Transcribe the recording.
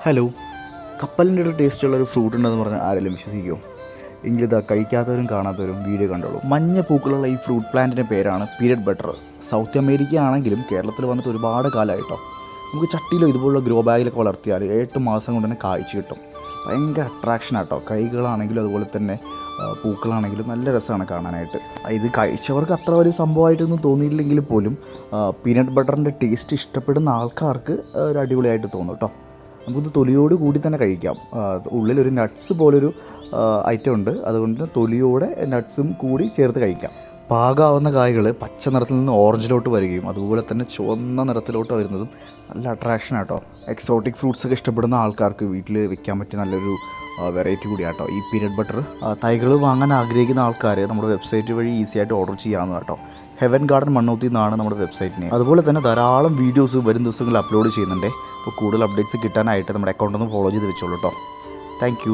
Hello, കപ്പലിൻ്റെ ഒരു ടേസ്റ്റുള്ളൊരു fruit ഉണ്ടെന്ന് പറഞ്ഞാൽ ആരെങ്കിലും വിശ്വസിക്കുമോ? എങ്കിലിതാ കഴിക്കാത്തവരും കാണാത്തവരും വീഡിയോ കണ്ടോളൂ. മഞ്ഞ പൂക്കളുള്ള ഈ ഫ്രൂട്ട് പ്ലാന്റിൻ്റെ പേരാണ് പീനട്ട് ബട്ടർ. സൗത്ത് അമേരിക്ക ആണെങ്കിലും കേരളത്തിൽ വന്നിട്ട് ഒരുപാട് കാലമായിട്ടോ. നമുക്ക് ചട്ടിയിലോ ഇതുപോലുള്ള ഗ്രോ ബാഗിലൊക്കെ വളർത്തിയാൽ 8 മാസം കൊണ്ട് തന്നെ കായ്ച്ചു കിട്ടും. ഭയങ്കര അട്രാക്ഷനാട്ടോ. കൈകളാണെങ്കിലും അതുപോലെ തന്നെ പൂക്കളാണെങ്കിലും നല്ല രസമാണ് കാണാനായിട്ട്. ഇത് കഴിച്ചവർക്ക് അത്ര വലിയ സംഭവമായിട്ടൊന്നും തോന്നിയില്ലെങ്കിൽ പോലും പീനട്ട് ബട്ടറിൻ്റെ ടേസ്റ്റ് ഇഷ്ടപ്പെടുന്ന ആൾക്കാർക്ക് ഒരു അടിപൊളിയായിട്ട് തോന്നും കേട്ടോ. നമുക്കിത് തൊലിയോട് കൂടി തന്നെ കഴിക്കാം. ഉള്ളിലൊരു നട്ട്സ് പോലൊരു ഐറ്റം ഉണ്ട്, അതുകൊണ്ട് തൊലിയോടെ നട്ട്സും കൂടി ചേർത്ത് കഴിക്കാം. പാകമാവുന്ന കായ്കൾ പച്ച നിറത്തിൽ നിന്ന് ഓറഞ്ചിലോട്ട് വരികയും അതുപോലെ തന്നെ ചുവന്ന നിറത്തിലോട്ട് വരുന്നതും നല്ല അട്രാക്ഷനാട്ടോ. എക്സോട്ടിക് ഫ്രൂട്ട്സൊക്കെ ഇഷ്ടപ്പെടുന്ന ആൾക്കാർക്ക് വീട്ടിൽ വെക്കാൻ പറ്റിയ നല്ലൊരു വെറൈറ്റി കൂടിയാട്ടോ ഈ പീനട്ട് ബട്ടർ. തൈകൾ വാങ്ങാൻ ആഗ്രഹിക്കുന്ന ആൾക്കാർ നമ്മുടെ വെബ്സൈറ്റ് വഴി ഈസി ആയിട്ട് ഓർഡർ ചെയ്യാവുന്ന കേട്ടോ. ഹെവൻ ഗാർഡൻ മണ്ണൂത്തി എന്നാണ് നമ്മുടെ വെബ്സൈറ്റിന്. അതുപോലെ തന്നെ ധാരാളം വീഡിയോസ് വരും ദിവസങ്ങളിൽ അപ്ലോഡ് ചെയ്യുന്നുണ്ട്. അപ്പോൾ കൂടുതൽ അപ്ഡേറ്റ്സ് കിട്ടാനായിട്ട് നമ്മുടെ അക്കൗണ്ടൊന്ന് ഫോളോ ചെയ്ത് വെച്ചോളൂ കേട്ടോ. താങ്ക്